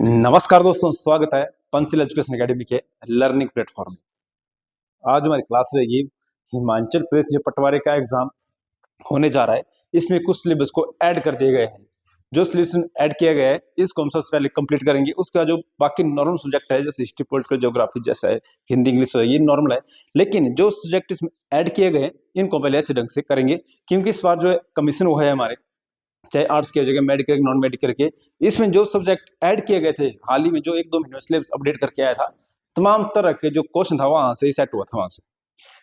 नमस्कार दोस्तों, स्वागत है पंसिल एजुकेशन एकेडमी के लर्निंग प्लेटफॉर्म में। आज हमारी क्लास रहेगी हिमाचल प्रदेश जो पटवारी का एग्जाम होने जा रहा है। इसमें कुछ सिलेबस को ऐड कर दिए गए हैं। जो सिलेबस ऐड किया गया है इसको हम सबसे पहले कंप्लीट करेंगे। उसका जो बाकी नॉर्मल सब्जेक्ट है जैसे हिस्ट्री, पॉलिटिकल, ज्योग्राफी जैसा है, हिंदी, इंग्लिश, ये नॉर्मल है। लेकिन जो सब्जेक्ट इसमें ऐड किए गए हैं इनको पहले अच्छे ढंग से करेंगे, क्योंकि इस बार जो कमीशन वो है हमारे, चाहे आर्ट्स के हो जाएगा, मेडिकल, नॉन मेडिकल के, इसमें जो सब्जेक्ट ऐड किए गए थे हाल ही में, जो 1-2 महीने में सिलेबस अपडेट करके आया था, तमाम तरह के जो क्वेश्चन था वहां से ही सेट हुआ था वहां से।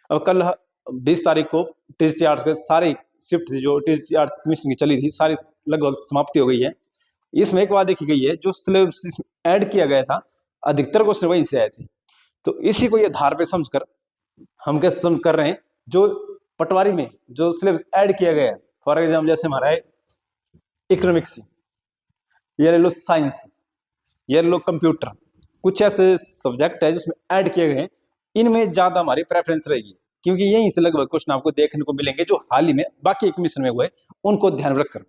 अब कल 20 तारीख को टीजीटी आर्ट्स के सारी शिफ्ट थी, जो टीजीटी आर्ट्स कमीशन की चली थी, सारी लगभग समाप्ति हो गई है। इसमें एक बात देखी गई है, जो सिलेबस ऐड किया गया था अधिकतर क्वेश्चन वहीं से आए थे। तो इसी को ये आधार पे समझकर हम क्या कर रहे हैं, जो पटवारी में जो सिलेबस ऐड किया गया है, फॉर एग्जाम्पल जैसे हमारा है इकोनॉमिक्स, ये ले लो साइंस, ये ले लो कंप्यूटर, कुछ ऐसे सब्जेक्ट है जिसमें ऐड किए गए हैं। इनमें ज्यादा हमारी प्रेफरेंस रहेगी, क्योंकि यहीं से लगभग क्वेश्चन आपको देखने को मिलेंगे जो हाल ही में बाकी कमीशन में हुए, उनको ध्यान रखकर।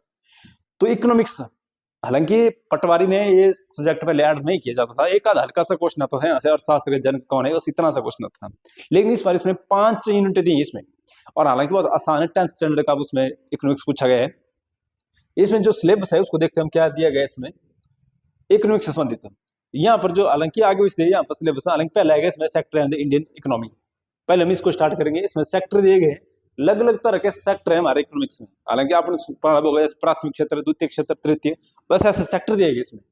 तो इकोनॉमिक्स, हालांकि पटवारी में ये सब्जेक्ट पहले ऐड नहीं किया जाता था, एक आध हल्का सा क्वेश्चन आता था यहाँ से, अर्थशास्त्र के जनक कौन है, बस इतना सा क्वेश्चन आता था। लेकिन इस बार इसमें 5 यूनिट दी इसमें, और हालांकि बहुत आसान है, 10th स्टैंडर्ड का उसमें इकोनॉमिक्स पूछा गया है। इसमें जो सिलेबस है उसको देखते हैं हम, क्या दिया गया इसमें इकोनॉमिक्स से संबंधित। यहाँ पर जो हालांकि आगे भी यहाँ पर सिलेबस, हालांकि पहले आएगा इसमें सेक्टर है इंडियन इकोनॉमी। पहले हम इसको स्टार्ट करेंगे। इसमें सेक्टर दिए गए, अलग अलग तरह के सेक्टर है हमारे इकोनॉमिक्स में। हालांकि आपने पढ़ा होगा जैसे प्राथमिक क्षेत्र, द्वितीय क्षेत्र, तृतीय, बस ऐसे सेक्टर दिए गए इसमें।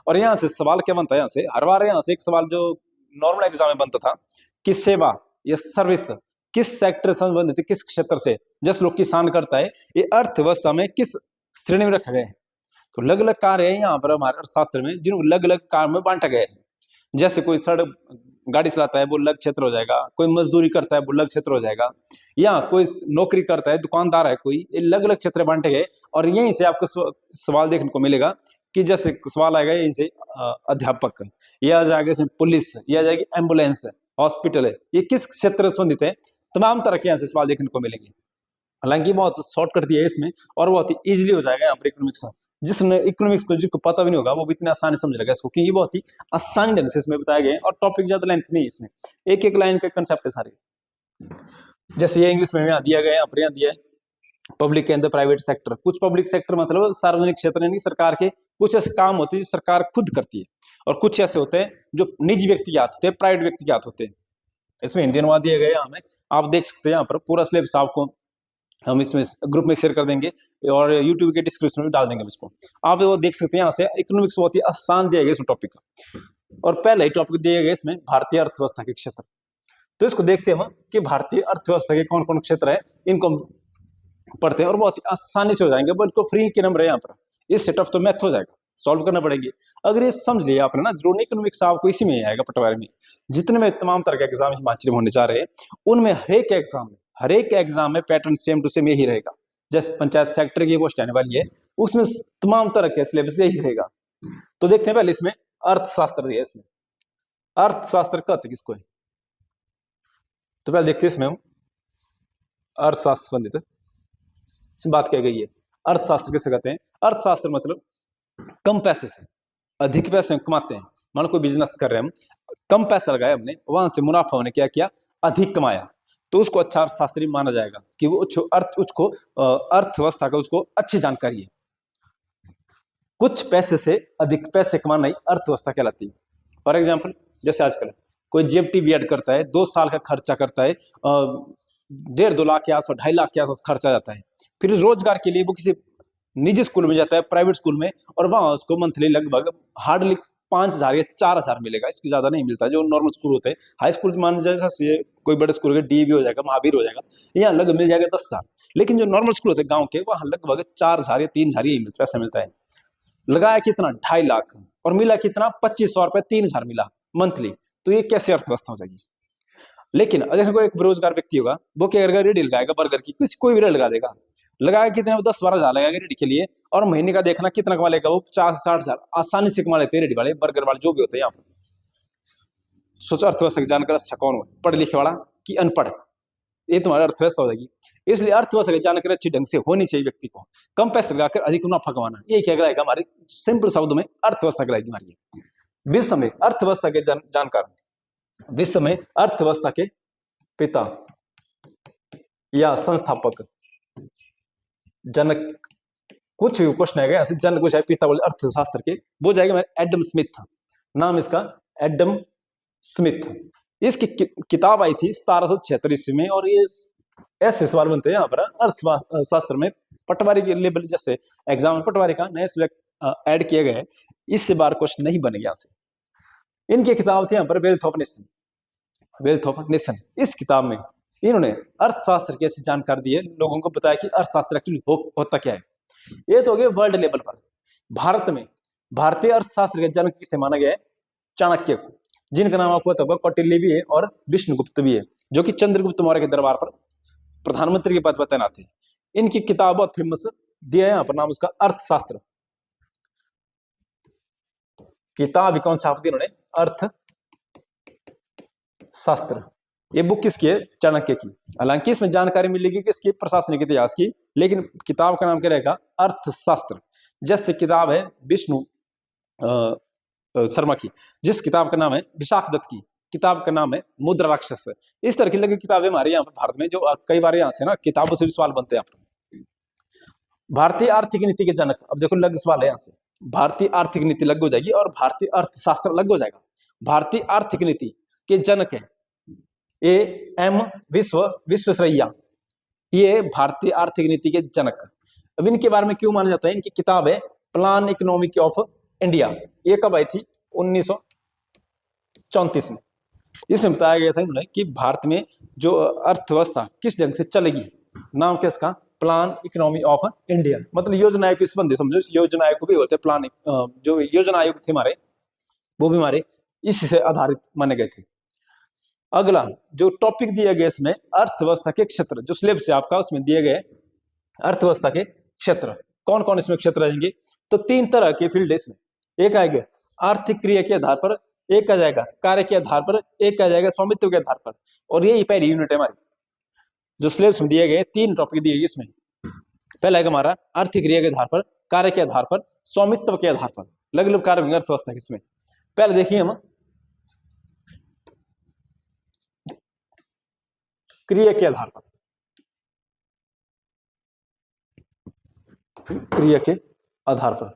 और यहाँ से सवाल क्या बनता है, यहाँ से हर बार यहाँ से एक सवाल जो नॉर्मल एग्जाम में बनता था कि सेवा या सर्विस किस सेक्टर से संबंधित है, किस क्षेत्र से, जैसे लोग किसान करता है, ये अर्थव्यवस्था में किस श्रेणी में रखा गया है। तो अलग अलग कार्य है यहाँ पर हमारे अर्थशास्त्र में, जिनको अलग अलग कार्य में बांटा गया है। जैसे कोई सड़क गाड़ी चलाता है वो अलग क्षेत्र हो जाएगा, कोई मजदूरी करता है वो अलग क्षेत्र हो जाएगा, या कोई नौकरी करता है, दुकानदार है कोई, ये अलग अलग क्षेत्र बांटे गए। और यहीं से आपको सवाल देखने को मिलेगा कि जैसे सवाल आएगा यहीं से अध्यापक, ये आ जाएगा इसमें पुलिस, ये आ जाएगी एम्बुलेंस, हॉस्पिटल है, ये किस क्षेत्र से संबंधित है। तमाम तरह के यहाँ से सवाल देखने को मिलेंगे। हालांकि बहुत शॉर्टकट दिया है इसमें और बहुत ही इजीली हो जाएगा यहाँ पर इकोनॉमिक्स। जिसने इकोनॉमिक्स को जिसको पता भी नहीं होगा वो भी इतनी आसानी समझ लेगा इसको, क्योंकि बहुत ही आसानी ढंग से इसमें बताया गया है और टॉपिक ज्यादा लेंथ नहीं है इसमें, एक एक लाइन के कंसेप्ट है सारे। जैसे ये इंग्लिश में यहाँ दिया गया है, यहाँ पर यहाँ दिया है public and the private sector. कुछ पब्लिक सेक्टर मतलब सार्वजनिक क्षेत्र यानी सरकार के कुछ ऐसे काम होते हैं जो सरकार खुद करती है, और कुछ ऐसे होते हैं जो निजी व्यक्ति के हाथ होते हैं, प्राइवेट व्यक्ति के हाथ होते हैं। इसमें हिंदी अनुवाद दिया गया है हमें, आप देख सकते हैं यहाँ पर पूरा सिलेबस आपको हम इसमें ग्रुप में शेयर कर देंगे और यूट्यूब के डिस्क्रिप्शन में डाल देंगे इसको, आप वो देख सकते हैं। यहाँ से इकोनॉमिक्स बहुत ही आसान दिया गया इसमें टॉपिक का, और पहला ही टॉपिक दिया गया इसमें भारतीय अर्थव्यवस्था के क्षेत्र। तो इसको देखते हैं हम कि भारतीय अर्थव्यवस्था के कौन कौन क्षेत्र है, इनको हम पढ़ते हैं और बहुत ही आसानी से हो जाएंगे। बट तो फ्री के नंबर है यहाँ पर, इस सेटअप तो मैथ हो जाएगा, सॉल्व करना पड़ेंगे। अगर ये समझ लिया आपने ना, जरूर इकोनॉमिक्स आपको इसी में आएगा पटवारी में। जितने में तमाम तरह के एग्जाम हिमाचल में होने जा रहे हैं, उनमें हर एक एग्जाम में पैटर्न सेम टू सेम यही रहेगा। जैसे पंचायत सेक्टर की पोस्ट आने वाली है, उसमें तमाम तरह के सिलेबस यही रहेगा। तो देखते हैं पहले इसमें अर्थशास्त्र दिया है। इसमें अर्थशास्त्र कहते किसको है, तो पहले देखते हैं इसमें हम अर्थशास्त्र संबंधित इसमें बात क्या गई है। अर्थशास्त्र किसे कहते हैं? अर्थशास्त्र मतलब कम पैसे से अधिक पैसे कमाते हैं। मान लो कोई बिजनेस कर रहे हैं हम, कम पैसा लगाया हमने, वहां से मुनाफा होने क्या किया, अधिक कमाया, तो उसको अच्छा अर्थशास्त्री माना जाएगा कि वो उसको अर्थव्यवस्था का उसको अच्छी जानकारी है। कुछ पैसे से अधिक पैसे कमाना ही अर्थव्यवस्था कहलाती है। फॉर एग्जाम्पल जैसे आजकल कोई जेएफटी बीएड करता है, 2 साल का खर्चा करता है, 1.5-2 लाख के आसपास, 2.5 लाख के आसपास खर्चा जाता है। फिर रोजगार के लिए वो किसी निजी स्कूल में जाता है, प्राइवेट स्कूल में, और वहां उसको मंथली लगभग हार्डली 5,000 या 4,000 मिलेगा, इसकी ज्यादा नहीं मिलता। जो नॉर्मल स्कूल होते हैं, हाई स्कूल मान जैसे कोई बड़े स्कूल डीएवी हो जाएगा, महावीर हो जाएगा, यहाँ लगभग मिल जाएगा 10 साल। लेकिन जो नॉर्मल स्कूल होते हैं गाँव के, वहां लगभग 4,000 या 3,000 ही पैसा मिलता है। लगाया कितना, 2.5 लाख, और मिला कितना, 2,500 रुपए, 3,000 मिला मंथली। तो ये कैसे अर्थव्यवस्था हो जाएगी? लेकिन अगर कोई एक बेरोजगार व्यक्ति होगा, वो क्या करेगा, रेडी लगाएगा बर्गर की, कोई भी रेडी लगा देगा। लगाया कितने, 10-12 हजार लगाएगा रेडी के लिए, और महीने का देखना कितना कमा लेगा वो, 50-60 हजार आसानी से कमा लेते हैं रेडी वाले, बर्गर वाले, जो भी होते हैं यहाँ पर। सोचो अर्थव्यवस्था की जानकारी अच्छा कौन हो, पढ़े लिखे वाला कि अनपढ़, ये तुम्हारी अर्थव्यवस्था हो जाएगी। इसलिए अर्थव्यवस्था की जानकारी अच्छी ढंग से होनी चाहिए व्यक्ति को। कम पैसे लगाकर अधिक मुनाफा कमाना, ये क्या कहलाएगा हमारे सिंपल शब्दों में अर्थव्यवस्था कहलाएगी हमारी। विश्व में अर्थव्यवस्था के जानकार, विश्व में अर्थव्यवस्था के पिता या संस्थापक, जनक, कुछ भी क्वेश्चन आएगा ऐसे, जनक कुछ है पिता बोले अर्थशास्त्र के, वो जाएगा मेरे एडम स्मिथ, नाम इसका एडम स्मिथ। इसकी किताब आई थी 1776 ईस्वी में, और ये ऐसे सवाल बनते हैं यहाँ पर अर्थशास्त्र में, पटवारी के लेवल जैसे एग्जाम में पटवारी का नए सब्जेक्ट ऐड किए गए, इससे बार क्वेश्चन नहीं बनेगा यहाँ से। इनकी किताब थी यहाँ पर wealth of nation, wealth of nation. इस किताब में इन्होंने अर्थशास्त्र की अच्छी जानकारी दी है, लोगों को बताया कि अर्थशास्त्र एक्चुअली होता क्या है। ये तो हो गया वर्ल्ड लेवल पर। भारत में भारतीय अर्थशास्त्र के जनक किसे माना गया है? चाणक्य को, जिनका नाम आपको पता होगा कौटिल्य भी है और विष्णुगुप्त भी है, जो कि चंद्रगुप्त मौर्य के दरबार पर प्रधानमंत्री के पद पर तैनात थे। इनकी किताब बहुत फेमस दिया है यहाँ पर, नाम उसका अर्थशास्त्र। किताब कौन छाप दी इन्होंने? अर्थशास्त्र। ये बुक किसकी है? चाणक्य की। हालांकि इसमें जानकारी मिलेगी किसकी? प्रशासनिक इतिहास की, लेकिन किताब का नाम क्या रहेगा? अर्थशास्त्र। जैसे किताब है विष्णु शर्मा की, जिस किताब का नाम है विशाख दत्त की किताब का नाम है मुद्रा राक्षस। इस तरह की लगी किताबें हमारे यहाँ पर भारत में, जो कई बार यहाँ से ना किताबों से भी सवाल बनते हैं। भारतीय आर्थिक नीति के जनक, अब देखो लग सवाल है यहाँ से, भारतीय आर्थिक नीति लग हो जाएगी और भारतीय अर्थशास्त्र लग हो जाएगा। भारतीय आर्थिक नीति के जनक है A.M. विश्वेश्वरैया, ये भारतीय आर्थिक नीति के जनक। अब इनके बारे में क्यों माना जाता है? इनकी किताब है प्लान इकोनॉमिक ऑफ इंडिया। ये कब आई थी? 1934 में। इसमें बताया गया था इन्होंने कि भारत में जो अर्थव्यवस्था किस ढंग से चलेगी, नाम क्या इसका? Plan economy of India. मतलब योजना आयोग के संबंधी समझो, इस योजना आयोग को भी बोलते हैं प्लान। जो योजना आयोग थे हमारे, वो भी हमारे इसी से आधारित माने गए थे। अगला जो टॉपिक दिया गया इसमें, अर्थव्यवस्था के क्षेत्र, जो सिलेबस है आपका उसमें दिए गए अर्थव्यवस्था के क्षेत्र। कौन कौन इसमें क्षेत्र रहेंगे? तो 3 तरह के फील्ड है इसमें। एक आएगा आर्थिक क्रिया के आधार पर, एक आ जाएगा कार्य के आधार पर, एक आ जाएगा स्वामित्व के आधार पर। और यही पहली यूनिट है हमारी, जो सिलेबस में दिए गए 3 टॉपिक दिए गए इसमें। पहला है हमारा आर्थिक क्रिया के आधार पर, कार्य के आधार पर, स्वामित्व के आधार पर। अलग अलग कार्य होंगे अर्थव्यवस्था के इसमें। पहले देखिए हम क्रिया के आधार पर, क्रिया के आधार पर।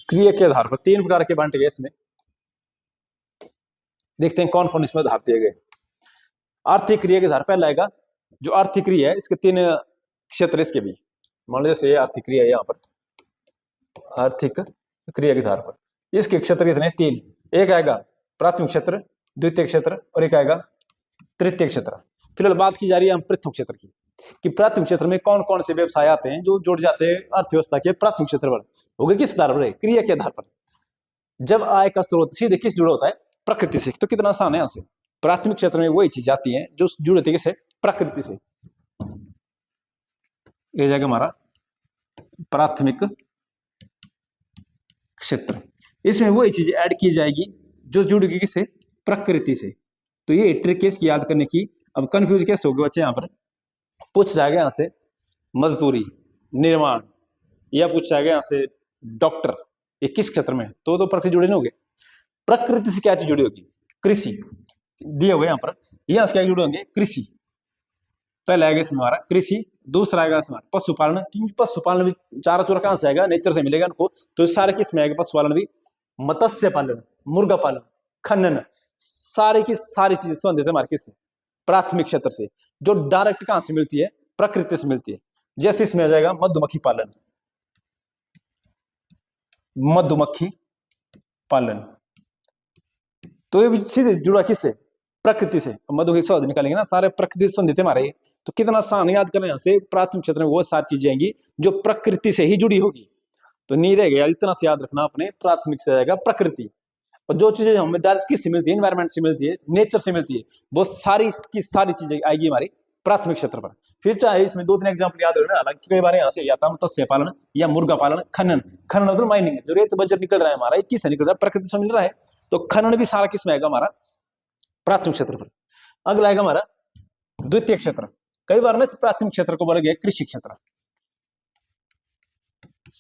क्रिया के आधार पर 3 प्रकार के बांटे गए इसमें। देखते हैं कौन कौन इसमें आधार दिए गए। आर्थिक क्रिया के आधार पहला आएगा, जो आर्थिक क्रिया है इसके 3 क्षेत्र इसके भी। मान लो जैसे ये आर्थिक क्रिया है, यहाँ पर आर्थिक क्रिया के आधार पर इसके क्षेत्र कितने? 3। एक आएगा प्राथमिक क्षेत्र, द्वितीय क्षेत्र और एक आएगा तृतीय क्षेत्र। फिलहाल बात की जा रही है हम प्राथमिक क्षेत्र की, कि प्राथमिक क्षेत्र में कौन कौन से व्यवसाय आते हैं जो जुड़ जाते हैं अर्थव्यवस्था के प्राथमिक क्षेत्र पर। हो गए किस आधार पर? क्रिया के आधार पर। जब आय का स्रोत सीधे किस जुड़ा होता है? प्रकृति से। तो कितना आसान है यहाँ से। प्राथमिक क्षेत्र में वही चीज आती है जो जुड़े थे किससे? प्रकृति से। ये जाएगा हमारा प्राथमिक क्षेत्र। इसमें वही चीज ऐड की जाएगी जो जुड़ेगी किससे? प्रकृति से। तो ये ट्रिक इसकी याद करने की। अब कंफ्यूज कैसे हो गए बच्चे? यहाँ पर पूछ जाएगा यहाँ से मजदूरी, निर्माण, या पूछ जाएगा यहाँ से डॉक्टर, ये किस क्षेत्र में है? तो प्रकृति जुड़े नहीं होंगे। प्रकृति से क्या चीज जुड़ी होगी? कृषि दिए हुए यहाँ पर। यहाँ से क्या जुड़े होंगे? कृषि। पहले आएगा इसमें हमारा कृषि, दूसरा आएगा इसमें पशुपालन। क्योंकि पशुपालन भी चारा चोरा कहाँ से आएगा? नेचर से मिलेगा उनको। तो सारे किसमें आएगा? पशुपालन भी, मत्स्य पालन, मुर्गा पालन, खनन, सारी की सारी चीजें संबंधित है हमारे किससे? प्राथमिक क्षेत्र से, जो डायरेक्ट कहां से मिलती है? प्रकृति से मिलती है। जैसे इसमें आ जाएगा मधुमक्खी पालन, मधुमक्खी पालन, तो ये भी सीधे जुड़ा किससे? प्रकृति से। मधुमक्खी शब्द निकालेंगे ना, सारे प्रकृति से संबंधित है हमारे। तो कितना आसान याद करना, यहाँ से प्राथमिक क्षेत्र में वो सारी चीजें आएंगी जो प्रकृति से ही जुड़ी होगी। तो नहीं रहेगा, इतना से याद रखना अपने, प्राथमिक से आएगा प्रकृति। और जो चीजें हमें डायरेक्ट किससे मिलती है? एनवायरमेंट से मिलती है, नेचर से मिलती है, वो सारी की सारी चीजें आएगी हमारी प्राथमिक क्षेत्र पर। फिर चाहे इसमें 2-3 एग्जाम्पल याद रखना, हालांकि कई बार यहाँ से या तो मत्स्य पालन या मुर्गा पालन, खनन, खनन मतलब माइनिंग, जो रेत बजर निकल रहा है हमारा, ये किससे निकल रहा है? प्रकृति से मिल रहा है। तो खनन भी सारा किसमें आएगा? हमारा प्राथमिक क्षेत्र पर। अगला आएगा हमारा द्वितीय क्षेत्र। कई बार ना प्राथमिक क्षेत्र को बोला गया कृषि क्षेत्र,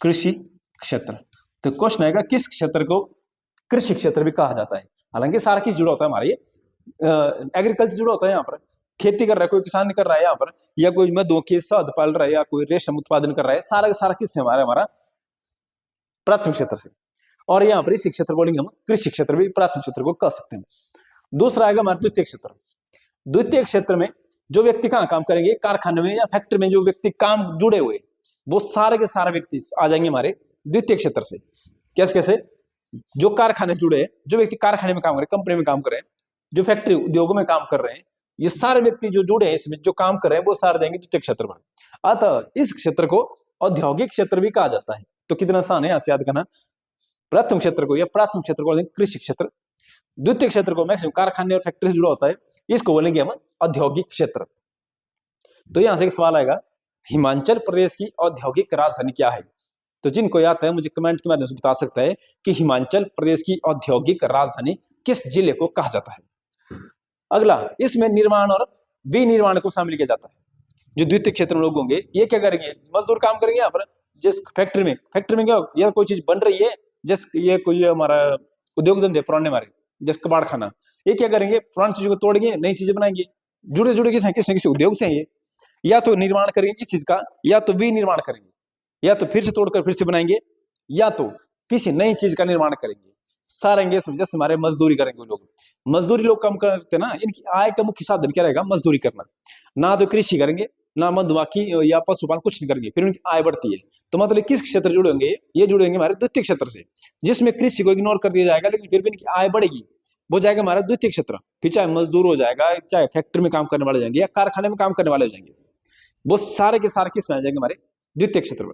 कृषि क्षेत्र। तो क्वेश्चन आएगा किस क्षेत्र को कृषि क्षेत्र भी कहा जाता है? हालांकि सारा किस जुड़ा होता है? हमारा ये एग्रीकल्चर जुड़ा होता है। यहाँ पर खेती कर रहा है कोई, किसान कर रहा है यहाँ पर, या कोई मधुमक्खी शहद पाल रहा है, या कोई रेशम उत्पादन कर रहा है, सारा का सारा किससे? हमारा प्राथमिक क्षेत्र से। और यहाँ पर इसी क्षेत्र बोलेंगे हम कृषि क्षेत्र भी प्राथमिक क्षेत्र को कह सकते हैं। दूसरा आएगा हमारा द्वितीय क्षेत्र। द्वितीय क्षेत्र में जो व्यक्ति कहाँ काम करेंगे? कारखाने में या फैक्ट्री में जो व्यक्ति काम जुड़े हुए, वो सारे के सारे व्यक्ति आ जाएंगे हमारे द्वितीय क्षेत्र से। कैसे कैसे? जो कारखाने जुड़े हैं, जो व्यक्ति कारखाने में काम कर रहे हैं, कंपनी में काम कर रहे हैं, जो फैक्ट्री उद्योगों में काम कर रहे हैं, ये सारे व्यक्ति जो जुड़े हैं इसमें, जो काम कर रहे हैं, वो सारे जाएंगे द्वितीय क्षेत्र पर। अतः इस क्षेत्र को औद्योगिक क्षेत्र भी कहा जाता है। तो कितना आसान है, याद करना। प्रथम क्षेत्र को या प्राथमिक क्षेत्र को कृषि क्षेत्र, द्वितीय क्षेत्र को मैक्सिमम कारखाने और फैक्ट्री से जुड़ा होता है, इसको बोलेंगे हम औद्योगिक क्षेत्र। तो यहां से एक सवाल आएगा, हिमाचल प्रदेश की औद्योगिक राजधानी क्या है? तो जिनको याद है मुझे कमेंट के माध्यम से बता सकता है कि हिमाचल प्रदेश की औद्योगिक राजधानी किस जिले को कहा जाता है। अगला, इसमें निर्माण और विनिर्माण को शामिल किया जाता है। जो द्वितीय क्षेत्र में लोग होंगे ये क्या करेंगे? मजदूर काम करेंगे यहाँ पर। जिस फैक्ट्री में क्या या कोई चीज बन रही है, जैसे ये कोई हमारा उद्योग धंधे पुराने हमारे, जैसे कबाड़ खाना, ये क्या करेंगे? पुरानी चीजों को तोड़ेंगे, नई चीजें बनाएंगे। जुड़े जुड़े किसी न किसी उद्योग से ये, या तो निर्माण करेंगे किस चीज का, या तो विनिर्माण करेंगे, या तो फिर से तोड़कर फिर से बनाएंगे, या तो किसी नई चीज का निर्माण करेंगे। सारे जैसे हमारे मजदूरी करेंगे लोग, मजदूरी लोग कम करते ना, इनकी आय का मुख्य साधन क्या रहेगा? मजदूरी करना। ना तो कृषि करेंगे, ना मधुमक्खी या पशुपालन, कुछ नहीं करेंगे, फिर उनकी आय बढ़ती है। तो मतलब किस क्षेत्र जुड़े होंगे? ये जुड़े होंगे हमारे द्वितीय क्षेत्र से, जिसमें कृषि को इग्नोर कर दिया जाएगा, लेकिन फिर भी इनकी आय बढ़ेगी, वो जाएगा हमारा द्वितीय क्षेत्र। फिर चाहे मजदूर हो जाएगा, चाहे फैक्ट्री में काम करने वाले जाएंगे, या कारखाने में काम करने वाले हो जाएंगे, वो सारे के सारे किस में आ जाएंगे? हमारे द्वितीय क्षेत्र में।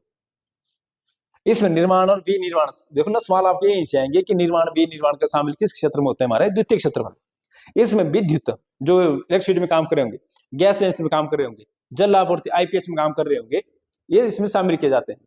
इसमें निर्माण और विनिर्माण, देखो ना सवाल आपके यहीं से आएंगे कि निर्माण विनिर्माण का शामिल किस क्षेत्र में होता है? हमारे द्वितीय क्षेत्र में। इसमें विद्युत, जो इलेक्ट्रिसिटी में काम कर रहे होंगे, गैस एजेंसी में काम कर रहे होंगे, जल आपूर्ति आईपीएच में काम कर रहे होंगे, ये इसमें शामिल किए जाते हैं।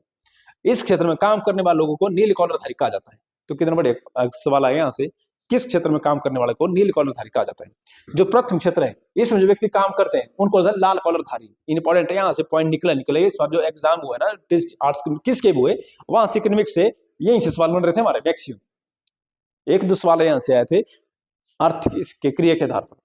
इस क्षेत्र में काम करने वाले लोगों को नील कॉलरधारी कहा जाता है। तो कितने बड़े सवाल आए यहाँ से, किस क्षेत्र में काम करने वाले को नील कॉलरधारी कहा जाता है? जो प्रथम क्षेत्र है, इसमें जो व्यक्ति काम करते हैं उनको लाल कॉलरधारी। इंपॉर्टेंट है, यहाँ से पॉइंट निकले। इस बार जो एग्जाम हुआ है ना आर्ट्स किसके हुए, वहां से इकोनॉमिक्स से यहीं से सवाल बन रहे थे हमारे मैक्सिमम। 1-2 सवाल यहाँ से आए थे अर्थ के क्रिया के आधार पर।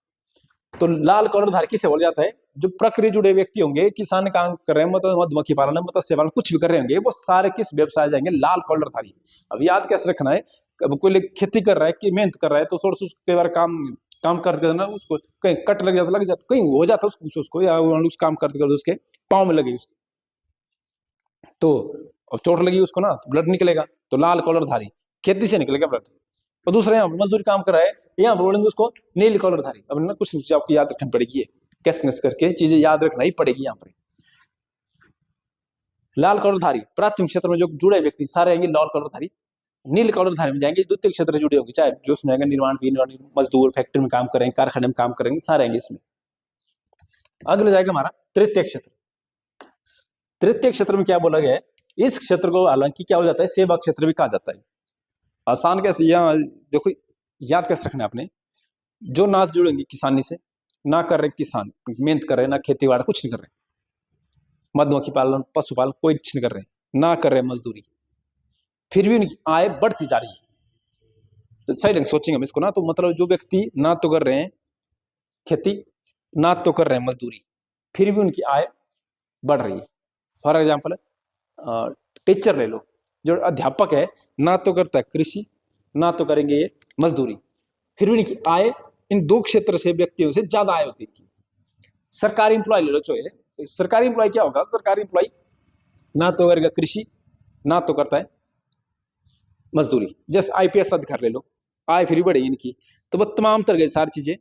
तो लाल कॉलरधारी किसे बोला जाता है? जो प्रकृति जुड़े व्यक्ति होंगे, किसान काम कर रहे हैं, मतलब मधुमक्खी पालन, मत्स्य पालन, कुछ भी कर रहे होंगे, वो सारे किस व्यवसाय जाएंगे? लाल कॉलरधारी। अब याद कैसे रखना है, कोई खेती कर रहा है कि मेहनत कर रहा है, तो थोड़ा सा कई बार काम करते ना, उसको कहीं कट लग जाता, कहीं हो जाता उसको, या उस काम करते करते उसके पाँव में लगे, उसके तो चोट लगी उसको ना, तो ब्लड निकलेगा। तो लाल कॉलरधारी खेती से निकलेगा ब्लड। और दूसरा यहाँ मजदूरी काम कर रहा है, यहाँ बोलेंगे उसको नील कॉलरधारी। अब ना कुछ चीज आपको याद रखनी पड़ेगी, कैसे करके चीजें याद रखना ही पड़ेगी। यहाँ पर लाल कॉलरधारी प्राथमिक क्षेत्र में जो जुड़े व्यक्ति सारे आएंगे लाल कॉलरधारी। नील कॉलरधारी में जाएंगे द्वितीय क्षेत्र से जुड़े होंगे, चाहे जो उसमें निर्माण मजदूर फैक्ट्री में काम करेंगे, कारखाने में काम करेंगे, सारे आएंगे इसमें। अगला जाएगा हमारा तृतीय क्षेत्र। तृतीय क्षेत्र में क्या बोला गया है? इस क्षेत्र को हालांकि क्या हो जाता है? सेवा क्षेत्र भी कहा जाता है। आसान कैसे, यहाँ देखो याद कैसे रखना है आपने, जो ना जुड़ेंगे किसानी से, ना कर रहे किसान मेहनत कर रहे हैं, ना खेती बाड़ी कुछ नहीं कर रहे, मधुमक्खी पालन पशुपालन कोई कुछ नहीं कर रहे, ना कर रहे मजदूरी, फिर भी उनकी आय बढ़ती जा रही है। तो सही ढंग सोचेंगे हम इसको ना, तो मतलब जो व्यक्ति ना तो कर रहे हैं खेती, ना तो कर रहे हैं मजदूरी, फिर भी उनकी आय बढ़ रही है। फॉर एग्जाम्पल टीचर ले लो, जो अध्यापक है ना तो करता है कृषि, ना तो करेंगे ये मजदूरी, फिर भी इनकी आय इन 2 क्षेत्र से व्यक्तियों से ज्यादा आय होती है। सरकारी इंप्लॉय ले लो, जो है सरकारी इंप्लॉय क्या होगा? सरकारी इंप्लॉय ना तो करेगा कृषि, ना तो करता है मजदूरी। जैसे आईपीएस अधिकारी ले लो, आय फिर भी बढ़ेगी इनकी। तो वो तमाम तरह की सारी चीजें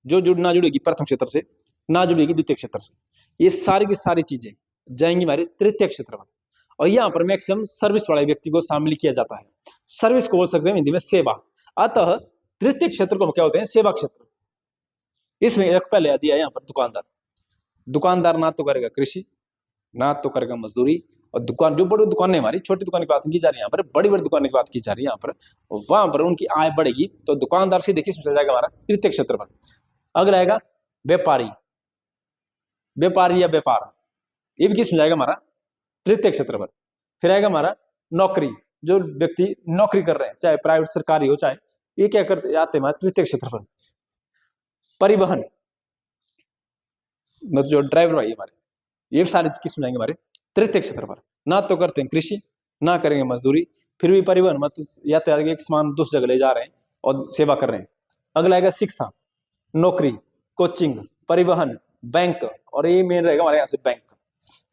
जो ना जुड़ेगी प्रथम क्षेत्र से, ना जुड़ेगी द्वितीय क्षेत्र से, ये सारी की सारी चीजें जाएंगी हमारे तृतीय क्षेत्र में। और यहाँ पर मैक्सिमम सर्विस वाले व्यक्ति को शामिल किया जाता है। सर्विस को बोल सकते हैं हिंदी में सेवा। अतः तृतीय क्षेत्र को क्या होते हैं? सेवा क्षेत्र। इसमें एक पहले दिया है यहाँ पर दुकानदार, दुकानदार ना तो करेगा कृषि, ना तो करेगा मजदूरी, और दुकान जो बड़ी दुकानें हमारी, छोटी दुकान की बात नहीं की जा रही है यहाँ पर, बड़ी बड़ी दुकान की बात की जा रही है यहाँ पर, वहां पर उनकी आय बढ़ेगी। तो दुकानदार से देखिए चल जाएगा हमारा तृतीय क्षेत्र पर। अगला आएगा व्यापारी, व्यापारी या व्यापार, ये भी किस में जाएगा हमारा तृतीय क्षेत्र पर। फिर आएगा हमारा नौकरी, जो व्यक्ति नौकरी कर रहे हैं, चाहे प्राइवेट सरकारी हो, चाहे ये क्या करते आते हैं तृतीय क्षेत्र पर। परिवहन, मतलब जो ड्राइवर भाई हमारे, ये सारे किस में जाएंगे हमारे तृतीय क्षेत्र पर। ना तो करते हैं कृषि, ना करेंगे मजदूरी, फिर भी परिवहन मतलब यातायात एक सामान दूसरी जगह ले जा रहे हैं और सेवा कर रहे हैं। अगला आएगा शिक्षा, नौकरी, कोचिंग, परिवहन, बैंक, और ये मेन रहेगा हमारे यहाँ से बैंक,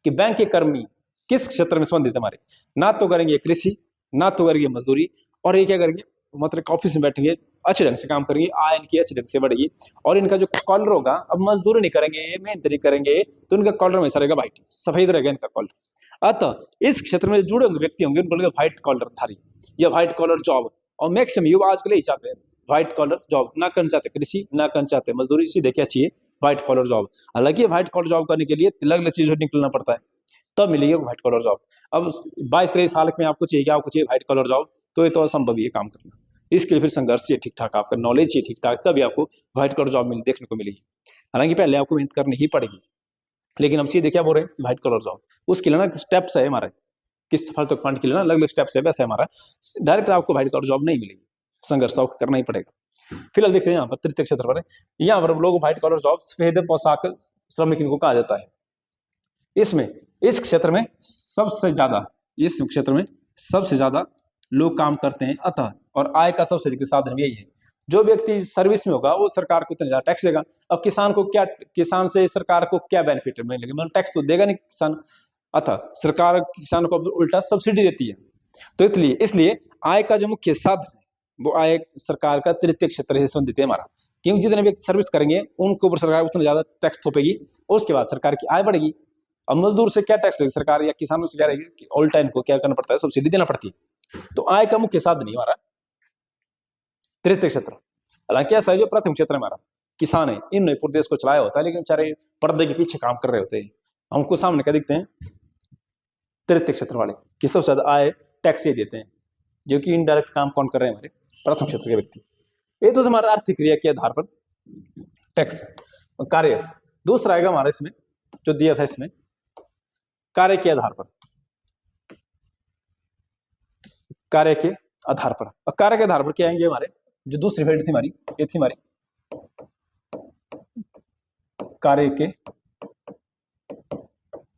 कि बैंक के कर्मी किस क्षेत्र में संबंधित है हमारे, ना तो करेंगे कृषि, ना तो करेंगे मजदूरी, और ये क्या करेंगे मतलब ऑफिस में बैठेंगे, अच्छे ढंग से काम करेंगे, आय इनकी अच्छे ढंग से बढ़ेगी, और इनका जो कॉलर होगा, अब मजदूरी नहीं करेंगे, मेहनत नहीं करेंगे, तो इनका कॉलर हमेशा रहेगा व्हाइट, सफेद रहेगा इनका कॉलर। अतः इस क्षेत्र में जुड़े हुए व्यक्ति होंगे उनको व्हाइट कॉलर धारी या व्हाइट कॉलर जॉब, और मैक्सिमम युवा आजकल यही चाहते हैं व्हाइट कॉलर जॉब, ना करना चाहते कृषि, ना करना चाहते मजदूरी, सीधे क्या चाहिए व्हाइट कॉलर जॉब। हालांकि व्हाइट कॉलर जॉब करने के लिए अलग अलग चीजों निकलना पड़ता है, तब मिलेगी व्हाइट कॉलर जॉब। अब 22-23 साल में आपको चाहिए क्या, आपको चाहिए व्हाइट कॉलर जॉब, तो ये तो असंभव ही है काम करना। इसके लिए फिर संघर्ष चाहिए ठीक ठाक, आपका नॉलेज चाहिए ठीक ठाक, तभी आपको व्हाइट कॉलर जॉब देखने को मिलेगी। हालांकि पहले आपको मेहनत करनी ही पड़ेगी, लेकिन हम सीधे क्या बोल रहे हैं व्हाइट कॉलर जॉब, उसके लिए ना स्टेप्स है हमारे, किस फल तक फंड के लिए ना अलग अलग स्टेप्स है, वैसे हमारा डायरेक्ट आपको व्हाइट कॉलर जॉब नहीं मिलेगी, संघर्ष आपको करना ही पड़ेगा। फिलहाल देखते हैं यहाँ पर तृतीय क्षेत्र पर, यहाँ पर लोग व्हाइट कॉलर जॉब सफेद पोशाक श्रमिक इनको कहा जाता है। इसमें इस क्षेत्र में सबसे ज्यादा लोग काम करते हैं, अतः और आय का सबसे अधिक साधन भी यही है। जो व्यक्ति सर्विस में होगा वो सरकार को इतना ज्यादा टैक्स देगा। अब किसान को क्या, किसान से सरकार को क्या बेनिफिट मिलेगा, मतलब टैक्स तो देगा नहीं किसान, अतः सरकार किसान को उल्टा सब्सिडी देती है। तो इसलिए आय का जो मुख्य साधन है वो आय सरकार का तृतीय क्षेत्र से संबंधित है हमारा, क्योंकि जितने व्यक्ति सर्विस करेंगे उनके ऊपर सरकार उतना ज्यादा टैक्स थोपेगी, और उसके बाद सरकार की आय बढ़ेगी। अब मजदूर से क्या टैक्स लेगी सरकार, या किसानों से क्या रहेगी कि उल्टा इनको क्या करना पड़ता है, सब्सिडी देना पड़ती है। तो आय का मुख्य साधन ही हमारा तृतीय क्षेत्र। हालांकि ऐसा है जो प्रथम क्षेत्र हमारा किसान है, इन पूरे देश को चलाया होता है, लेकिन बेचारे पर्दे के पीछे काम कर रहे होते हैं। हमको सामने क्या दिखते हैं तृतीय क्षेत्र वाले, कि सबसे ज्यादा आय टैक्स ये देते हैं, जो कि इनडायरेक्ट काम कौन कर रहे हैं हमारे प्रथम क्षेत्र के व्यक्ति। ये तो हमारा आर्थिक क्रिया के आधार पर टैक्स कार्य। दूसरा आएगा हमारा इसमें जो दिया था, इसमें कार्य के आधार पर, कार्य के आधार पर, और कार्य के आधार पर क्या आएंगे हमारे, जो दूसरी हेड थी हमारी, ये थी हमारी कार्य के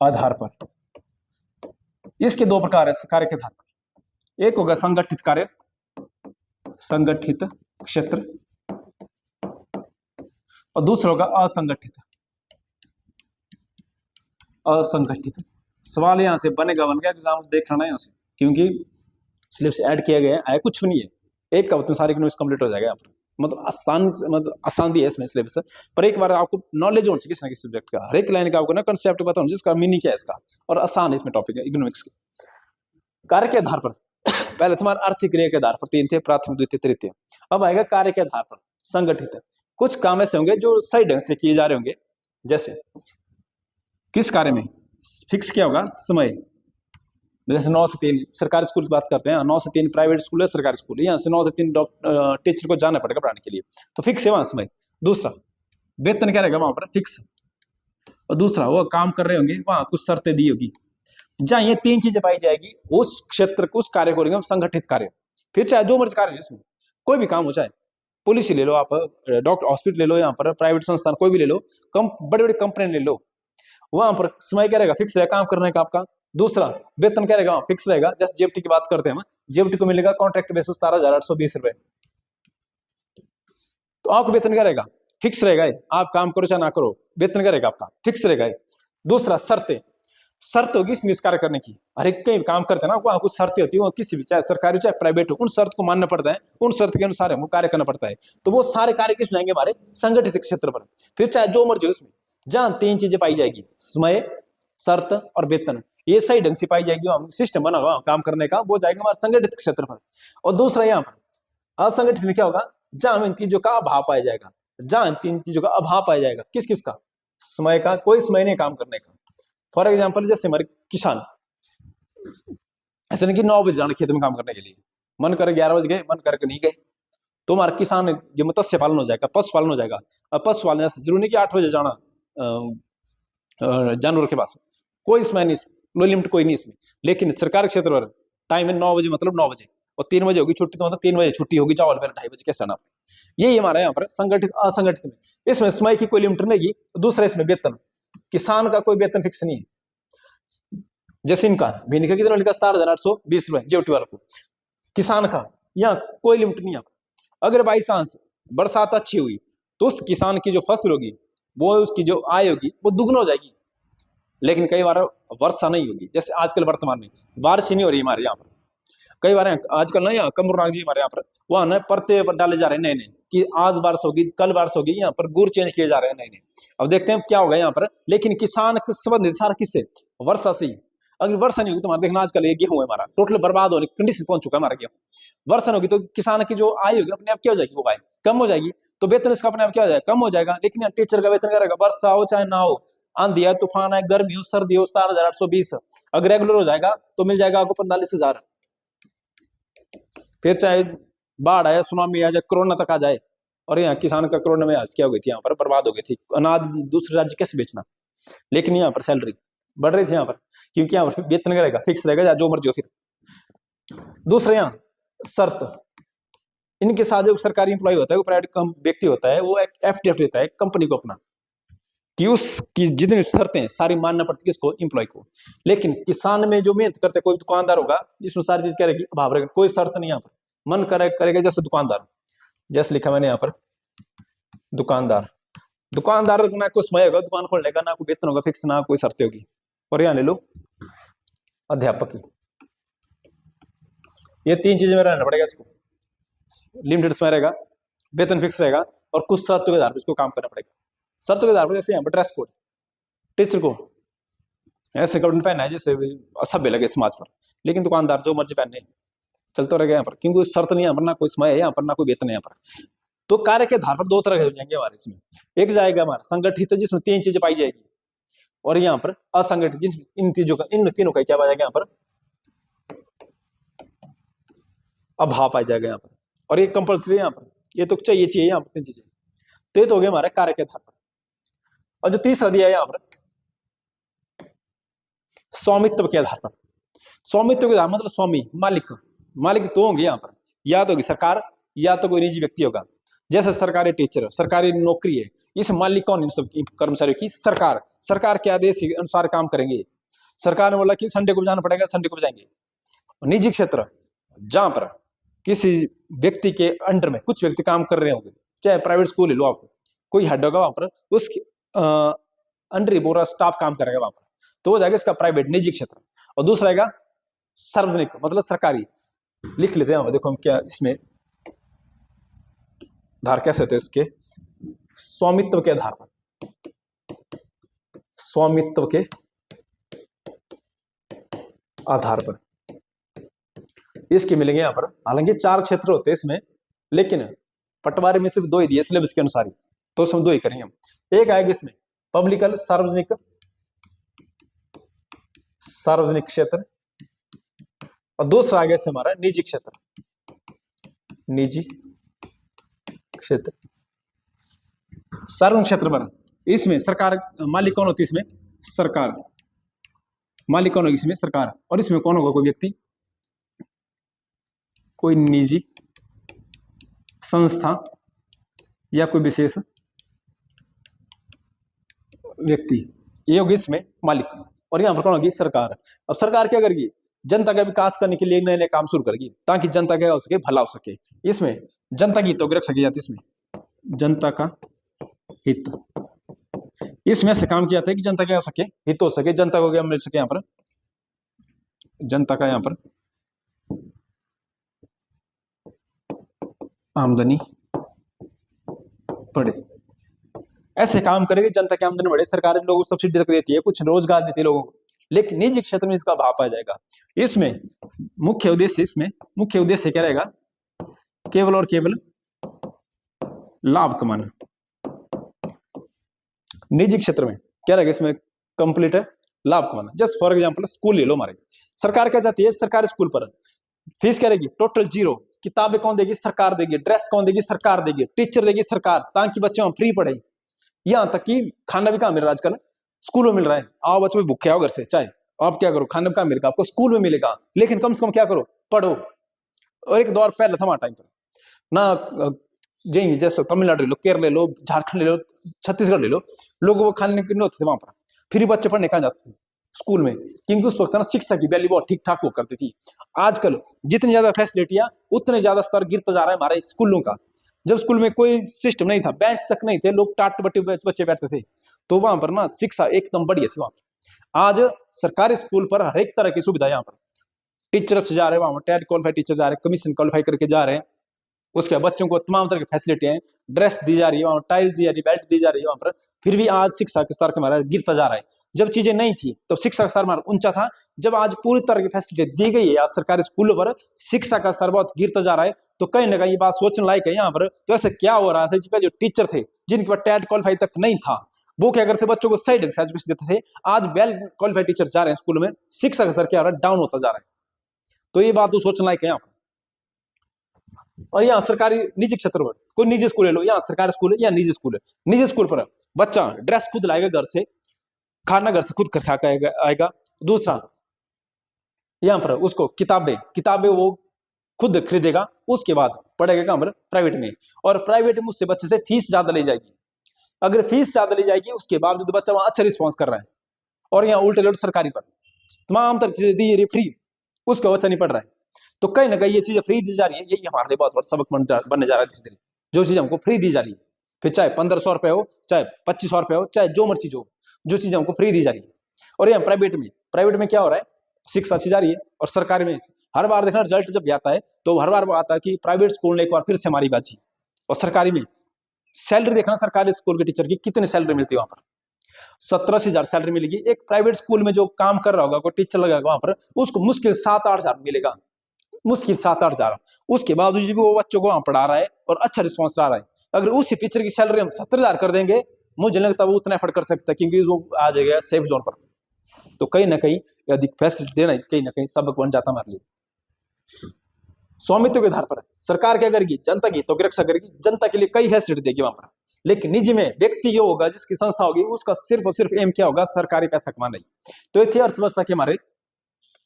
आधार पर। इसके दो प्रकार है कार्य के आधार पर, एक होगा संगठित कार्य, संगठित क्षेत्र, और दूसरा होगा असंगठित। असंगठित सवाल यहां से बन गया एग्जाम देख लेना यहां से, क्योंकि सिलेबस ऐड किया गया है कुछ भी नहीं है, एक का मतलब सारे नोट्स कंप्लीट हो जाएगा यहाँ पर, मतलब आसान भी है इसमें सिलेबस, पर एक बार आपको नॉलेज होनी चाहिए किसी ना किसी सब्जेक्ट का, हर एक लाइन का आपको ना कंसेप्ट पता होना चाहिए, इसका मीनिंग क्या है इसका, और आसान है इसमें टॉपिक है इकोनॉमिक्स के। कार्य के आधार पर पहले तुम्हारा आर्थिक क्रिया के आधार पर 3 थे, प्राथमिक द्वितीय तृतीय। अब आएगा कार्य के आधार पर संगठित। कुछ काम ऐसे होंगे जो सही ढंग से किए जा रहे होंगे, जैसे किस कार्य में फिक्स क्या होगा समय, जैसे 9 से 3 सरकारी स्कूल की बात करते हैं, 9 से 3 प्राइवेट स्कूल है, सरकारी स्कूल है, यहाँ से 9 से 3 टीचर को जाना पड़ेगा पढ़ाने के लिए, तो फिक्स है वहां समय। दूसरा वेतन क्या रहेगा वहां पर फिक्स, और दूसरा वो काम कर रहे होंगे वहां कुछ शर्तें दी होगी। जहां ये 3 चीजें पाई जाएगी उस क्षेत्र को, उस कार्य को संगठित कार्य। फिर चाहे जो मर्जी कार्य हो, इसमें कोई भी काम हो, चाहे पुलिस ले लो आप, डॉक्टर हॉस्पिटल ले लो, यहाँ पर प्राइवेट संस्थान कोई भी ले लो, बड़ी बड़ी कंपनी ले लो, वहां पर समय क्या रहेगा फिक्स रहेगा काम करने का आपका। दूसरा वेतन क्या रहेगा फिक्स रहेगा, जैसे जेएफटी की बात करते हैं हम, जेएफटी को मिलेगा कॉन्ट्रैक्ट बेसिस 17,820 रुपए, तो आपका वेतन क्या रहेगा फिक्स रहेगा, आप काम करो चाहे ना करो वेतन क्या रहेगा आपका फिक्स रहेगा। दूसरा शर्त होगी इसमें इस कार्य करने की, हर एक कहीं काम करते हैं ना वहां कुछ शर्तें होती है, किसी भी चाहे सरकारी चाहे प्राइवेट हो, उन शर्त को मानना पड़ता है, उन शर्त के अनुसार हमको कार्य करना पड़ता है। तो वो सारे कार्य किस जाएंगे हमारे संगठित क्षेत्र पर। फिर चाहे जो मर्जी हो उसमें, जहां 3 चीजें पाई जाएगी समय, शर्त और वेतन, ये सही ढंग से पाई जाएगी, हम सिस्टम बना हुआ काम करने का, वो जाएगा हमारे संगठित क्षेत्र पर। और दूसरा यहाँ पर असंगठित में क्या होगा, जहां इन चीजों का अभाव पाया जाएगा, जहां इन 3 चीजों का अभाव पाया जाएगा, किस किस का, समय का कोई समय नहीं काम करने का। फॉर एग्जाम्पल जैसे हमारे किसान, ऐसा नहीं कि 9 बजे जाना खेत में काम करने के लिए, मन करे 11 बजे गए, मन करे नहीं गए, तो हमारा किसान ये मत्स्य पालन हो जाएगा, पशु पालन हो जाएगा। अब पशु पालन जरूरी नहीं कि 8 बजे जाना जानवर के पास, कोई इसमें नहीं, नो लिमिट कोई नहीं इसमें। लेकिन सरकारी क्षेत्र पर टाइम है 9 बजे मतलब 9 बजे, और 3 बजे होगी छुट्टी, तो मतलब 3 बजे छुट्टी होगी, जाओ फिर 2:30 बजे कैसे आना। यही हमारा यहाँ पर संगठित असंगठित में, इसमें समय की कोई लिमिट नहीं है। दूसरा इसमें वेतन, किसान का कोई वेतन फिक्स नहीं है। जैसे इनका भिन्न का कितना लिखा 7,820 रुपए जेवटी वाला को, किसान का यहाँ कोई लिमिट नहीं है। अगर बाई चांस बरसात अच्छी हुई तो उस किसान की जो फसल होगी, वो उसकी जो आय होगी वो दुगना हो जाएगी। लेकिन कई बार वर्षा नहीं होगी, जैसे आजकल वर्तमान में बारिश नहीं हो रही हमारे यहाँ पर, कई बार आजकल ना यहाँ कमरुनाग जी हमारे यहाँ पर वहां ना परते पर डाले जा रहे हैं नए नए कि आज बारिश होगी कल बारिश होगी, यहाँ पर गुर चेंज किए जा रहे हैं नए नए। अब देखते हैं क्या होगा यहाँ पर। लेकिन किसान संबंधित सारा किससे, वर्षा से ही। अगर वर्षा नहीं होगी तो हमारा देखना आजकल ये गेहूं है हमारा टोटल बर्बाद होने की कंडीशन पहुंच चुका है हमारा गेहूं। वर्षा नहीं होगी तो किसान की जो आय होगी अपने आप क्या हो जाएगी, वो आय कम हो जाएगी, तो वेतन इसका अपने आप क्या हो जाएगा, कम हो जाएगा। लेकिन टीचर का वेतन क्या रहेगा, वर्षा हो चाहे ना हो, आंधी है तूफान है गर्मी हो सर्दी हो, 7,820 अगर रेगुलर हो जाएगा तो मिल जाएगा आपको 45,000। फिर चाहे बाढ़ आए, सुनामी आ जाए, कोरोना तक आ जाए, और यहाँ किसान का कोरोना में क्या हो गई थी, यहाँ पर बर्बाद हो गई थी, अनाज दूसरे राज्य कैसे बेचना। लेकिन यहाँ पर सैलरी बढ़ रही थी यहाँ पर, क्योंकि यहाँ पर वेतन रहेगा फिक्स रहेगा, जो मर्जी हो। फिर दूसरे यहाँ शर्त, इनके साथ जो सरकारी इंप्लॉय होता है, वो प्राइवेट व्यक्ति होता है, वो एक एफडीएफ देता है कंपनी को अपना, कि उसकी जितनी शर्तें सारी मानना पड़ती है किसको, इंप्लॉय को। लेकिन किसान में जो मेहनत करते कोई दुकानदार होगा, इसमें सारी चीज क्या रहेगी, अभाव रहेगा, कोई शर्त नहीं यहाँ पर, मन करेगा। जैसे दुकानदार, जैसे लिखा मैंने यहाँ पर दुकानदार, दुकानदार ना कोई समय होगा दुकान खोलने का, ना कोई वेतन होगा फिक्स, ना कोई शर्तें होगी। और यहाँ ले लो अध्यापक की, ये 3 चीजें में रहना पड़ेगा इसको, लिमिटेड समय रहेगा, वेतन फिक्स रहेगा, और कुछ शर्तों के आधार पर इसको काम करना पड़ेगा। शर्तों के आधार पर जैसे यहाँ पर ड्रेस कोड, टीचर को ऐसे कपड़े पहना है जैसे असभ्य लगे समाज पर, लेकिन दुकानदार जो मर्जी पहने चलते रहेगा यहाँ पर, क्योंकि शर्त नहीं है यहाँ पर, ना कोई समय है यहाँ पर, ना कोई वेतन है यहाँ पर। तो कार्य के आधार पर 2 तरह हो जाएंगे हमारे इसमें। एक जाएगा हमारा संगठित, जिसमें 3 चीजें पाई जाएगी, और यहाँ पर असंगठित, जिसमें इन तीनों का क्या पाया जाएगा यहाँ पर, अभाव पाया जाएगा यहाँ पर। और ये कंपल्सरी यहाँ पर, ये तो चाहिए यहाँ पर 3 चीजें। तो ये तो हो गया हमारे कार्य के आधार पर। और जो तीसरा दिया है यहाँ पर स्वामित्व के आधार पर, स्वामित्व के आधार मतलब स्वामी मालिक तो होंगे यहाँ पर, या तो होगी सरकार या तो कोई निजी व्यक्ति होगा। जैसे सरकारी टीचर, सरकारी नौकरी है, इस मालिक कौन, इन सब कर्मचारियों की सरकार के आदेश के अनुसार काम करेंगे। सरकार ने बोला कि संडे को जाना पड़ेगा, संडे को जाएंगे। निजी क्षेत्र, जहां पर किसी व्यक्ति के अंडर में कुछ व्यक्ति काम कर रहे होंगे, चाहे प्राइवेट स्कूल ले लो आप, कोई हेड होगा वहां पर, उसके अंडर ही पूरा स्टाफ काम करेगा वहां पर, तो हो जाएगा इसका प्राइवेट निजी क्षेत्र। और दूसरा आएगा सार्वजनिक मतलब सरकारी, लिख लेते हैं देखो हम क्या इसमें आधार कैसे थे इसके, स्वामित्व के आधार पर, स्वामित्व के आधार पर इसके मिलेंगे यहाँ पर। हालांकि 4 क्षेत्र होते हैं इसमें, लेकिन पटवारी में सिर्फ 2 ही दिए सिलेबस के अनुसार ही, तो उसमें 2 ही करेंगे हम। एक आएगा इसमें पब्लिकल सार्वजनिक क्षेत्र, और दूसरा आएगा इसमें हमारा निजी क्षेत्र। सार्वजनिक क्षेत्र पर इसमें सरकार मालिक कौन होती है, इसमें सरकार मालिक कौन होगी, इसमें सरकार। और इसमें कौन होगा, कोई व्यक्ति, कोई निजी संस्था या कोई विशेष व्यक्ति, ये होगी इसमें मालिक। और यहां पर कौन होगी, सरकार। अब सरकार क्या करेगी, जनता का विकास करने के लिए नए नए काम शुरू करेगी, ताकि जनता का हो सके, भला हो सके। इसमें जनता की हितों की रक्षा की जाती है, इसमें जनता का हित, इसमें से काम किया जाता है कि जनता क्या हो सके, हित हो सके, जनता को क्या मिल सके, यहाँ पर जनता का यहाँ पर आमदनी बढ़े, ऐसे काम करेंगे जनता की आमदनी बढ़े। सरकार लोगों को सब्सिडी तक देती है, कुछ रोजगार देती है लोगों को, लेकिन निजी क्षेत्र में इसका अभाव पाया जाएगा। इसमें मुख्य उद्देश्य क्या रहेगा, केवल और केवल लाभ कमाना, निजी क्षेत्र में क्या रहेगा इसमें कंप्लीट है लाभ कमाना। जस्ट फॉर एग्जांपल स्कूल ले लो हमारे, सरकार क्या चाहती है सरकारी स्कूल पर फीस क्या रहेगी टोटल जीरो, किताबें कौन देगी सरकार देगी, ड्रेस कौन देगी सरकार देगी, टीचर देगी सरकार, ताकि बच्चे वहां फ्री पढ़े। यहाँ तक कि खाना भी कहाँ मिल रहा है आजकल, स्कूल में मिल रहा है। आओ बच्चों में भूखे आओ घर से, चाहे आप क्या करो खाना कहाँ मिलेगा आपको, स्कूल में मिलेगा, लेकिन कम से कम क्या करो पढ़ो। और एक दौर पहले था हमारा टाइम पर ना, यही जैसे तमिलनाडु ले लो, केरल ले लो, झारखंड ले लो, छत्तीसगढ़ ले लो, लोगों को खाने के नहीं होते थे वहां पर, फिर बच्चे पढ़ने कहाँ जाते थे स्कूल में, क्योंकि उस वक्त ना शिक्षा की वैल्यू बहुत ठीक ठाक हुआ करती थी। आजकल जितनी ज्यादा फैसिलिटियां उतने ज्यादा स्तर गिरता जा रहा है हमारे स्कूलों का। जब स्कूल में कोई सिस्टम नहीं था, बेंच तक नहीं थे, लोग टाट बटे बच्चे बैठते थे, तो वहां पर ना शिक्षा एकदम बढ़िया थी वहां पर। आज सरकारी स्कूल पर हर एक तरह की सुविधा, यहाँ पर टीचर्स जा रहे हैं वहां पर, टेट क्वालिफाइड टीचर जा रहे हैं, कमीशन क्वालिफाई करके जा रहे हैं, उसके बाद बच्चों को तमाम तरह की फैसिलिटी है, ड्रेस दी जा रही है वहां, टाइल्स दी जा रही है, बेल्ट दी जा रही है वहां पर। फिर भी आज शिक्षा के स्तर हमारा गिरता जा रहा है। जब चीजें नहीं थी तो शिक्षा का स्तर हमारा ऊंचा था, जब आज पूरी तरह की फैसिलिटी दी गई है आज सरकारी स्कूलों पर, शिक्षा का स्तर बहुत गिरता जा रहा है। तो कहीं ना कहीं ये बात सोचने लायक है यहाँ पर। तो ऐसे क्या हो रहा था, जो टीचर थे जिनके पास टेट क्वालिफाई तक नहीं था, वो क्या करते बच्चों को सही ढंग से एजुकेशन देते थे। आज वेल क्वालिफाइड टीचर जा रहे हैं स्कूल में, शिक्षा का स्तर क्या हो रहा है डाउन होता जा रहा है। तो ये बात तो सोचने लायक है यहाँ पर। और यहाँ सरकारी निजी क्षेत्र पर कोई निजी स्कूल ले लो, यहाँ सरकारी स्कूल है या निजी स्कूल है, निजी स्कूल पर बच्चा ड्रेस खुद लाएगा घर से, खाना घर से खुद खा के आएगा। दूसरा यहाँ पर उसको किताबें वो खुद खरीदेगा, उसके बाद पढ़ेगा कहाँ पर प्राइवेट में, और प्राइवेट में उससे बच्चे से फीस ज्यादा ली जाएगी। अगर फीस ज्यादा ली जाएगी उसके बावजूद बच्चा वहां अच्छा रिस्पॉन्स कर रहा है, और यहाँ उल्टे लोट सरकारी पर तमाम तरह की चीजें दी जा रही फ्री, उसका बच्चा नहीं पढ़ रहा है। तो कहीं ना कहीं ये चीजें फ्री दी जा रही है, यही हमारे लिए बहुत बड़ा सबक बनने जा रहा है धीरे धीरे। जो चीज हमको फ्री दी जा रही है, फिर चाहे 1500 रुपए हो, चाहे 2500 रुपए हो, चाहे जो मर्जी हो, जो चीज हमको फ्री दी जा रही है। और यहाँ प्राइवेट में क्या हो रहा है, शिक्षा अच्छी जा रही है, और सरकारी में हर बार देखना रिजल्ट जब आता है तो हर बार आता है कि प्राइवेट स्कूल ने एक बार फिर से हमारी बाजी, और सरकारी में सैलरी देखना सरकारी स्कूल के टीचर की कितनी सैलरी मिलती है वहां पर, 17,000 सैलरी मिलेगी। एक प्राइवेट स्कूल में जो काम कर रहा होगा कोई टीचर लगेगा वहां पर, उसको मुश्किल 7-8 हजार मिलेगा, मुश्किल 7-8 हजार। उसके बाद भी वो बच्चों को वहां पढ़ा रहा है और अच्छा रिस्पॉन्स ला रहा है। अगर उसी टीचर की सैलरी हम 70,000 कर देंगे, मुझे नहीं लगता वो उतना एफर्ट कर सकता, क्योंकि वो आ जाएगा सेफ जोन पर। तो कहीं ना कहीं अधिक फैसिलिटी देना कहीं ना कहीं सबक बन जाता हमारे लिए। स्वामित्व के आधार पर सरकार क्या करेगी, जनता की हितों की रक्षा करेगी, जनता के लिए कई फैसिलिटी देगी वहां पर। लेकिन निजी में व्यक्ति जो होगा, जिसकी संस्था होगी, उसका सिर्फ और सिर्फ एम क्या होगा, सरकारी पैसा कमाना ही। तो ये थी अर्थव्यवस्था के हमारे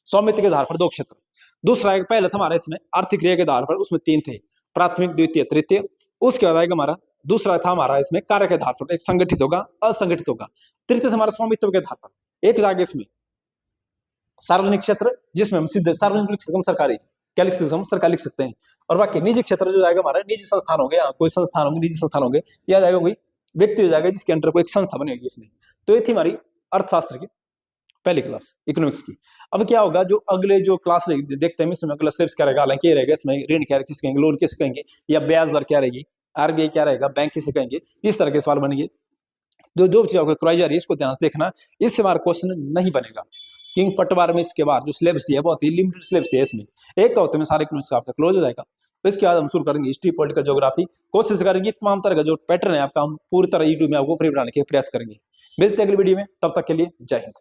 स्वामित्व के आधार पर 2 क्षेत्र। दूसरा एक पहले था हमारा इसमें आर्थिक क्रिया के आधार पर, उसमें 3 थे, प्राथमिक द्वितीय तृतीय। उसके बाद आएगा हमारा दूसरा था हमारा इसमें कार्य के आधार पर, एक संगठित होगा असंगठित होगा। तृतीय था हमारा स्वामित्व के आधार पर। एक जागे इसमें सार्वजनिक क्षेत्र, जिसमें हम सीधे सार्वजनिक लिख सकते हैं, सरकारी क्या लिख सकते हैं, हम सरकार लिख सकते हैं। और बाकी निजी क्षेत्र जो जाएगा हमारा निजी संस्थान हो गए, कोई संस्थान होंगे निजी संस्थान होंगे, या जाएगा कोई व्यक्ति हो जाएगा जिसके अंडर कोई एक संस्था बनी होगी इसमें। तो ये थी हमारी अर्थशास्त्र की पहली क्लास इकोनॉमिक्स की। अब क्या होगा, जो अगले जो क्लास देखते हैं इसमें अगला स्टेप्स क्या रहेगा, हालांकि ये रहेगा इसमें ऋण क्या किसे कहेंगे, लोन किसे कहेंगे, या ब्याज दर क्या रहेगी, आरबीआई क्या रहेगा, बैंक किसे कहेंगे, इस तरह के सवाल बनेंगे। जो चीज आपको करवाई जा रही है इसको ध्यान से देखना, इससे हमारा क्वेश्चन नहीं बनेगा, क्योंकि पटवार में इसके बाद जो सिलेबस दिया बहुत ही लिमिटेड सिलेबस दिया इसमें, एक हफ्ते में सारे इकोनॉमिक्स आपका क्लोज हो जाएगा। तो इसके बाद हम शुरू करेंगे हिस्ट्री, पॉलिटिकल ज्योग्राफी, कोशिश करेंगे तमाम तरह का जो पैटर्न है आपका हम पूरी तरह यूट्यूब में आपको फ्री बनाने के प्रयास करेंगे। मिलते हैं अगली वीडियो में, तब तक के लिए जय हिंद।